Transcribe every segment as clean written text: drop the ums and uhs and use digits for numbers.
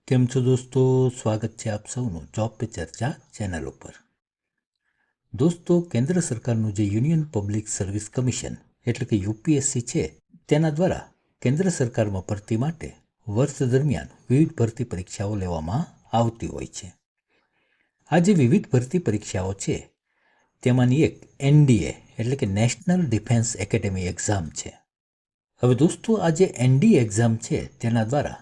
કેમ છો દોસ્તો? સ્વાગત છે આપ સૌનું જોબ પે ચર્ચા ચેનલ ઉપર. દોસ્તો, કેન્દ્ર સરકારનું જે યુનિયન પબ્લિક સર્વિસ કમિશન એટલે કે યુપીએસસી છે, તેના દ્વારા કેન્દ્ર સરકારમાં ભરતી માટે વર્ષ દરમિયાન વિવિધ ભરતી પરીક્ષાઓ લેવામાં આવતી હોય છે. આ જે વિવિધ ભરતી પરીક્ષાઓ છે, તેમાંની એક એનડીએ એટલે કે નેશનલ ડિફેન્સ એકેડેમી એક્ઝામ છે. હવે દોસ્તો, આ જે એનડીએ એક્ઝામ છે, તેના દ્વારા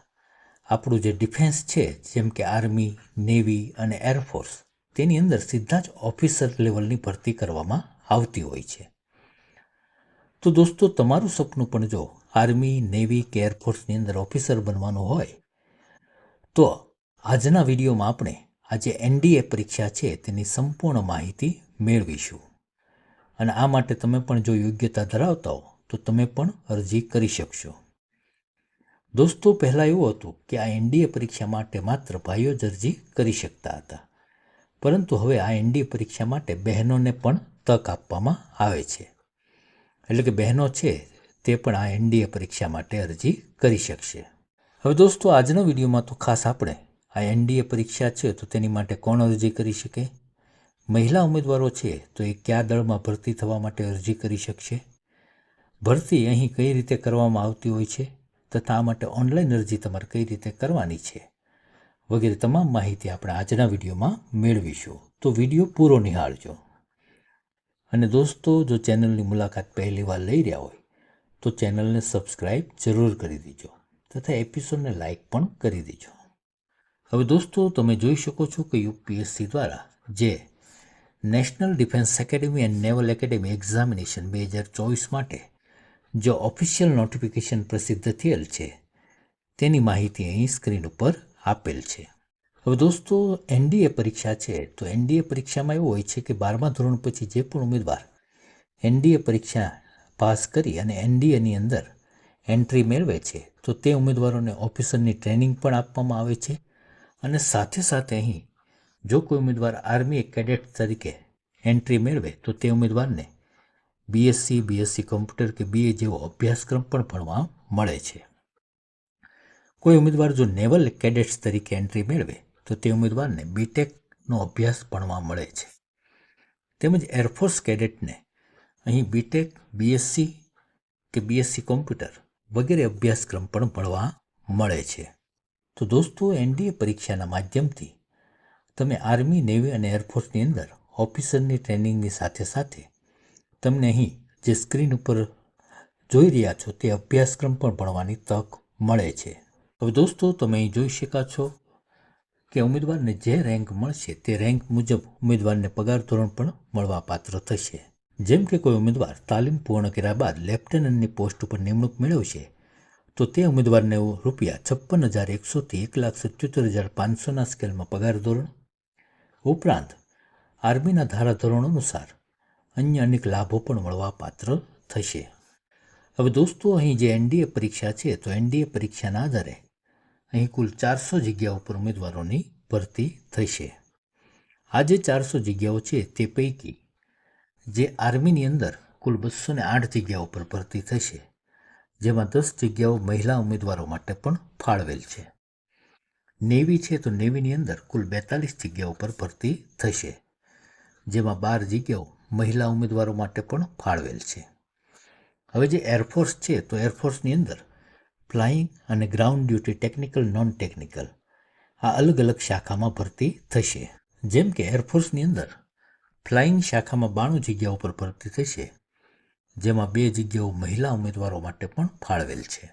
આપણું જે ડિફેન્સ છે, જેમ કે આર્મી, નેવી અને એરફોર્સ, તેની અંદર સીધા જ ઓફિસર લેવલની ભરતી કરવામાં આવતી હોય છે. તો દોસ્તો, તમારું સપનું પણ જો આર્મી, નેવી કે એરફોર્સની અંદર ઓફિસર બનવાનું હોય, તો આજના વિડીયોમાં આપણે આ જે એનડીએ પરીક્ષા છે, તેની સંપૂર્ણ માહિતી મેળવીશું. અને આ માટે તમે પણ જો યોગ્યતા ધરાવતા હો, તો તમે પણ અરજી કરી શકશો. દોસ્તો, પહેલાં એવું હતું કે આ એનડીએ પરીક્ષા માટે માત્ર ભાઈઓ જ અરજી કરી શકતા હતા, પરંતુ હવે આ એનડીએ પરીક્ષા માટે બહેનોને પણ તક આપવામાં આવે છે. એટલે કે બહેનો છે તે પણ આ એનડીએ પરીક્ષા માટે અરજી કરી શકશે. હવે દોસ્તો, આજના વિડીયોમાં તો ખાસ આપણે આ એનડીએ પરીક્ષા છે તો તેની માટે કોણ અરજી કરી શકે, મહિલા ઉમેદવારો છે તો એ કયા દળમાં ભરતી થવા માટે અરજી કરી શકશે, ભરતી અહીં કઈ રીતે કરવામાં આવતી હોય છે, તથા આ માટે ઓનલાઈન અરજી તમારે કઈ રીતે કરવાની છે, વગેરે તમામ માહિતી આપણે આજના વિડીયોમાં મેળવીશું. તો વિડીયો પૂરો નિહાળજો. અને દોસ્તો, જો ચેનલની મુલાકાત પહેલી વાર લઈ રહ્યા હોય તો ચેનલને સબસ્ક્રાઈબ જરૂર કરી દેજો તથા એપિસોડને લાઈક પણ કરી દેજો. હવે દોસ્તો, તમે જોઈ શકો છો કે યુપીએસસી દ્વારા જે national defence academy and naval academy examination 2024 માટે જે ઓફિશિયલ નોટિફિકેશન પ્રસિદ્ધ થયેલ છે, તેની માહિતી અહીં સ્ક્રીન ઉપર આપેલ છે. હવે દોસ્તો, એનડીએ પરીક્ષા છે તો એનડીએ પરીક્ષામાં એવું હોય છે કે 12મા ધોરણ પછી જે પણ ઉમેદવાર એનડીએ પરીક્ષા પાસ કરી અને એનડીએની અંદર એન્ટ્રી મેળવે છે, તો તે ઉમેદવારોને ઓફિસરની ટ્રેનિંગ પણ આપવામાં આવે છે. અને સાથે સાથે અહીં જો કોઈ ઉમેદવાર આર્મી કેડેટ તરીકે એન્ટ્રી મેળવે તો તે ઉમેદવારને બીએસસી કોમ્પ્યુટર કે બીએ જેવો અભ્યાસક્રમ પણ ભણવા મળે છે. કોઈ ઉમેદવાર જો નેવલ કેડેટ્સ તરીકે એન્ટ્રી મેળવે તો તે ઉમેદવારને બીટેકનો અભ્યાસ ભણવા મળે છે. તેમજ એરફોર્સ કેડેટને અહીં બીટેક, બીએસસી કે બીએસસી કોમ્પ્યુટર વગેરે અભ્યાસક્રમ પણ ભણવા મળે છે. તો દોસ્તો, એનડીએ પરીક્ષાના માધ્યમથી તમે આર્મી, નેવી અને એરફોર્સની અંદર ઓફિસરની ટ્રેનિંગની સાથે સાથે તમને અહીં જે સ્ક્રીન ઉપર જોઈ રહ્યા છો તે અભ્યાસક્રમ પણ ભણવાની તક મળે છે. હવે દોસ્તો, તમે અહીં જોઈ શકો છો કે ઉમેદવારને જે રેન્ક મળશે તે રેન્ક મુજબ ઉમેદવારને પગાર ધોરણ પણ મળવા પાત્ર થશે. જેમ કે કોઈ ઉમેદવાર તાલીમ પૂર્ણ કર્યા બાદ લેફ્ટનન્ટની પોસ્ટ ઉપર નિમણૂક મેળવશે તો તે ઉમેદવારને ₹56,100 થી 1,77,500 સ્કેલમાં પગાર ધોરણ ઉપરાંત આર્મીના ધારાધોરણો અનુસાર અન્ય અનેક લાભો પણ મળવા પાત્ર થશે. હવે દોસ્તો, અહીં જે એનડીએ પરીક્ષા છે તો એનડીએ પરીક્ષાના આધારે અહીં કુલ 400 જગ્યાઓ પર ઉમેદવારોની ભરતી થશે. આ જે 400 જગ્યાઓ છે તે પૈકી જે આર્મીની અંદર કુલ 208 જગ્યાઓ પર ભરતી થશે, જેમાં 10 જગ્યાઓ મહિલા ઉમેદવારો માટે પણ ફાળવેલ છે. નેવી છે તો નેવીની અંદર કુલ 42 જગ્યાઓ પર ભરતી થશે, જેમાં 12 જગ્યાઓ મહિલા ઉમેદવારો માટે પણ ફાળવેલ છે. હવે જે એરફોર્સ છે તો એરફોર્સની અંદર ફ્લાઇંગ અને ground duty, technical, non technical આ અલગ અલગ શાખામાં ભરતી થશે. જેમ કે એરફોર્સની અંદર ફ્લાઇંગ શાખામાં 92 જગ્યાઓ પર ભરતી થશે, જેમાં 2 જગ્યાઓ મહિલા ઉમેદવારો માટે પણ ફાળવેલ છે.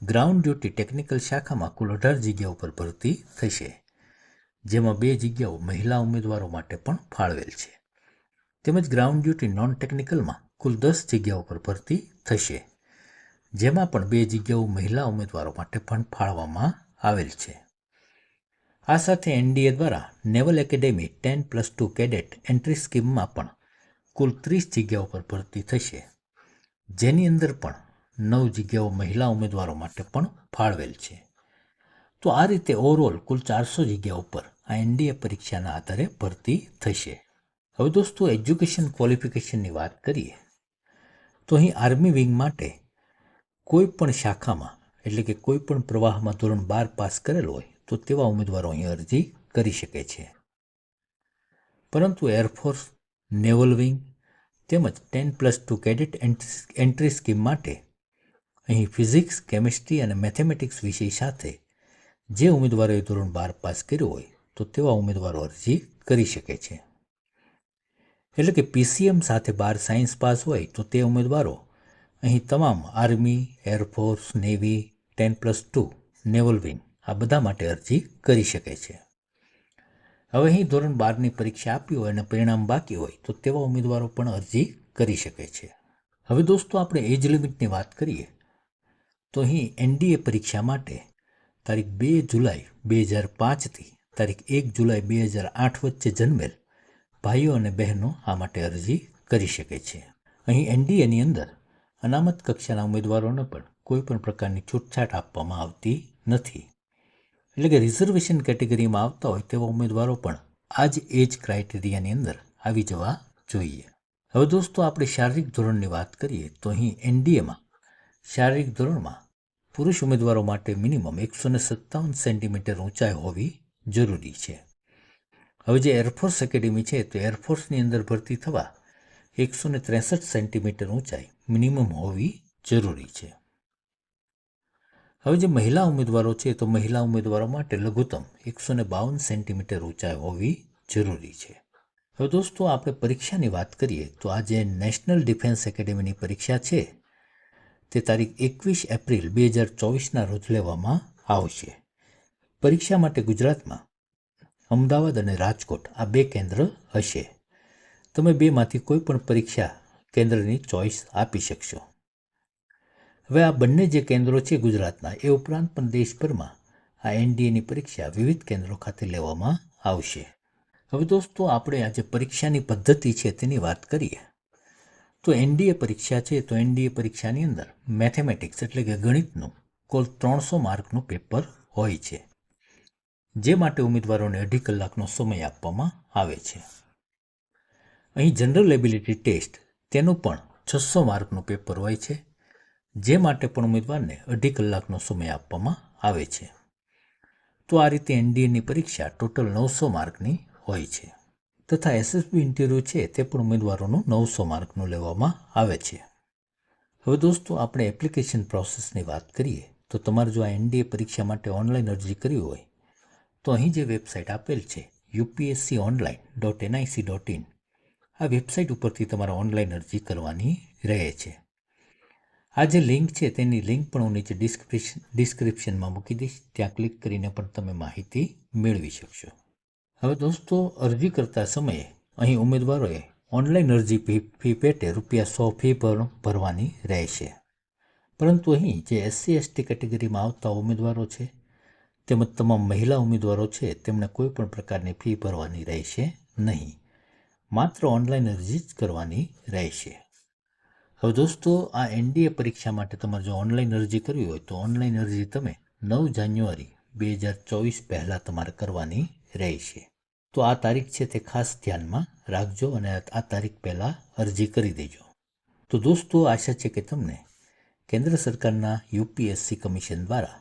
ગ્રાઉન્ડ ડ્યુટી ટેકનિકલ શાખામાં કુલ 18 જગ્યાઓ પર ભરતી થશે, જેમાં 2 જગ્યાઓ મહિલા ઉમેદવારો માટે પણ ફાળવેલ છે. તેમજ ગ્રાઉન્ડ ડ્યુટી નોન ટેકનિકલમાં કુલ 10 જગ્યાઓ પર ભરતી થશે, જેમાં પણ 2 જગ્યાઓ મહિલા ઉમેદવારો માટે પણ ફાળવવામાં આવેલ છે. આ સાથે એનડીએ દ્વારા નેવલ એકેડેમી 10+2 કેડેટ એન્ટ્રી સ્કીમમાં પણ કુલ 30 જગ્યાઓ પર ભરતી થશે, જેની અંદર પણ 9 જગ્યાઓ મહિલા ઉમેદવારો માટે પણ ફાળવેલ છે. તો આ રીતે ઓવરઓલ કુલ 400 જગ્યાઓ પર આ એનડીએ પરીક્ષાના આધારે ભરતી થશે. હવે દોસ્તો, એજ્યુકેશન ક્વોલિફિકેશનની વાત કરીએ તો અહીં આર્મી વિંગ માટે કોઈ પણ શાખામાં એટલે કે કોઈ પણ પ્રવાહમાં ધોરણ 12 પાસ કરેલ હોય તો તો તેવા ઉમેદવારો અહીં અરજી કરી શકે છે. પરંતુ એરફોર્સ, નેવલ વિંગ તેમજ 10+2 કેડેટ એન્ટ્રી સ્કીમ માટે અહીં ફિઝિક્સ, કેમિસ્ટ્રી અને મેથેમેટિક્સ વિષય સાથે જે ઉમેદવારોએ ધોરણ 12 પાસ કર્યું હોય તો તેવા ઉમેદવારો અરજી કરી શકે છે. એટલે કે PCM સાથે 12 સાયન્સ પાસ હોય તો તે ઉમેદવારો અહીં તમામ army, air force, navy, 10+2, naval wing આ બધા માટે અરજી કરી શકે છે. હવે અહીં ધોરણ 12ની પરીક્ષા આપી હોય અને પરિણામ બાકી હોય તો તેવા ઉમેદવારો પણ અરજી કરી શકે છે. હવે દોસ્તો આપણે એજ લિમિટની વાત કરીએ તો અહીં NDA પરીક્ષા માટે તારીખ 2 જુલાઈ 2005થી તારીખ 1 જુલાઈ 2008 વચ્ચે જન્મેલ ભાઈઓ અને બહેનો આ માટે અરજી કરી શકે છે. અહીં NDAની અંદર અનામત કક્ષાના ઉમેદવારોને પણ કોઈ પણ પ્રકારની છૂટછાટ આપવામાં આવતી નથી. એટલે કે રિઝર્વેશન કેટેગરીમાં આવતા હોય તેવા ઉમેદવારો પણ આ જ એજ ક્રાઇટેરિયાની અંદર આવી જવા જોઈએ. હવે દોસ્તો આપણે શારીરિક ધોરણની વાત કરીએ તો અહીં NDAમાં શારીરિક ધોરણમાં પુરુષ ઉમેદવારો માટે મિનિમમ 157 સેન્ટીમીટર ઊંચાઈ હોવી જરૂરી છે. હવે જે એરફોર્સ એકેડેમી છે તો એરફોર્સની અંદર ભરતી થવા 163 સેન્ટીમીટર ઊંચાઈ મિનિમમ હોવી જરૂરી છે. હવે જે મહિલા ઉમેદવારો છે તો મહિલા ઉમેદવારો માટે લઘુત્તમ 152 સેન્ટીમીટર ઊંચાઈ હોવી જરૂરી છે. હવે દોસ્તો આપણે પરીક્ષાની વાત કરીએ તો આ જે નેશનલ ડિફેન્સ એકેડેમીની પરીક્ષા છે તે તારીખ 21 એપ્રિલ 2024ના રોજ લેવામાં આવશે. પરીક્ષા માટે ગુજરાતમાં અમદાવાદ અને રાજકોટ આ 2 કેન્દ્ર હશે. તમે બેમાંથી કોઈ પણ પરીક્ષા કેન્દ્રની ચોઈસ આપી શકશો. હવે આ બંને જે કેન્દ્રો છે ગુજરાતના એ ઉપરાંત પણ દેશભરમાં આ NDAની પરીક્ષા વિવિધ કેન્દ્રો ખાતે લેવામાં આવશે. હવે દોસ્તો આપણે આ જે પરીક્ષાની પદ્ધતિ છે તેની વાત કરીએ તો NDA પરીક્ષા છે તો NDA પરીક્ષાની અંદર મેથેમેટિક્સ એટલે કે ગણિતનું કુલ 300 માર્કનું પેપર હોય છે, જે માટે ઉમેદવારોને 2.5 કલાકનો સમય આપવામાં આવે છે. અહીં જનરલ એબિલિટી ટેસ્ટ તેનું પણ 600 માર્કનું પેપર હોય છે, જે માટે પણ ઉમેદવારને 2.5 કલાકનો સમય આપવામાં આવે છે. તો આ રીતે NDAની પરીક્ષા ટોટલ 900 માર્કની હોય છે તથા SSB ઇન્ટરવ્યૂ છે તે પણ ઉમેદવારોનું 900 માર્કનું લેવામાં આવે છે. હવે દોસ્તો આપણે એપ્લિકેશન પ્રોસેસની વાત કરીએ તો તમારે જો આ NDA પરીક્ષા માટે ઓનલાઈન અરજી કરવી હોય તો અહીં જે વેબસાઇટ આપેલ છે upsconline.nic.in આ વેબસાઇટ ઉપરથી તમારે ઓનલાઈન અરજી કરવાની રહે છે. આ જે લિંક છે તેની લિંક પણ હું નીચે ડિસ્ક્રિપ્શનમાં મૂકી દઈશ, ત્યાં ક્લિક કરીને પણ તમે માહિતી મેળવી શકશો. હવે દોસ્તો અરજી કરતા સમયે અહીં ઉમેદવારોએ ઓનલાઈન અરજી ફી પેટે ₹100 ફી પણ ભરવાની રહેશે. પરંતુ અહીં જે SC/ST કેટેગરીમાં આવતા ઉમેદવારો છે તેમજ તમામ મહિલા ઉમેદવારો છે તેમને કોઈ પણ પ્રકારની ફી ભરવાની રહેશે નહીં, માત્ર ઓનલાઈન અરજી જ કરવાની રહેશે. હવે દોસ્તો આ NDA પરીક્ષા માટે તમારે જો ઓનલાઈન અરજી કરવી હોય તો ઓનલાઈન અરજી તમે 9 જાન્યુઆરી 2024 પહેલાં તમારે કરવાની રહેશે. તો આ તારીખ છે તે ખાસ ધ્યાનમાં રાખજો અને આ તારીખ પહેલાં અરજી કરી દેજો. તો દોસ્તો આશા છે કે તમને કેન્દ્ર સરકારના UPSC કમિશન દ્વારા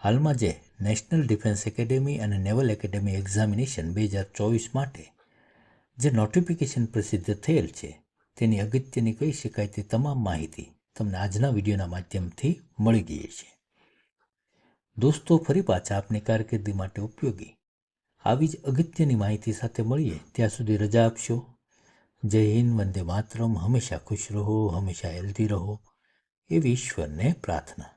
હાલમાં જે નેશનલ ડિફેન્સ એકેડેમી અને નેવલ એકેડેમી એક્ઝામિનેશન 2024 માટે જે નોટિફિકેશન પ્રસિદ્ધ થયેલ છે તેની અગત્યની કહી શકાય તે તમામ માહિતી તમને આજના વિડીયોના માધ્યમથી મળી ગઈ છે. દોસ્તો ફરી પાછા આપની કારકિર્દી માટે ઉપયોગી આવી જ અગત્યની માહિતી સાથે મળીએ ત્યાં સુધી રજા આપશો. જય હિન્દ, વંદે માતરમ. હંમેશા ખુશ રહો, હંમેશા હેલ્ધી રહો એવી ઈશ્વરને પ્રાર્થના.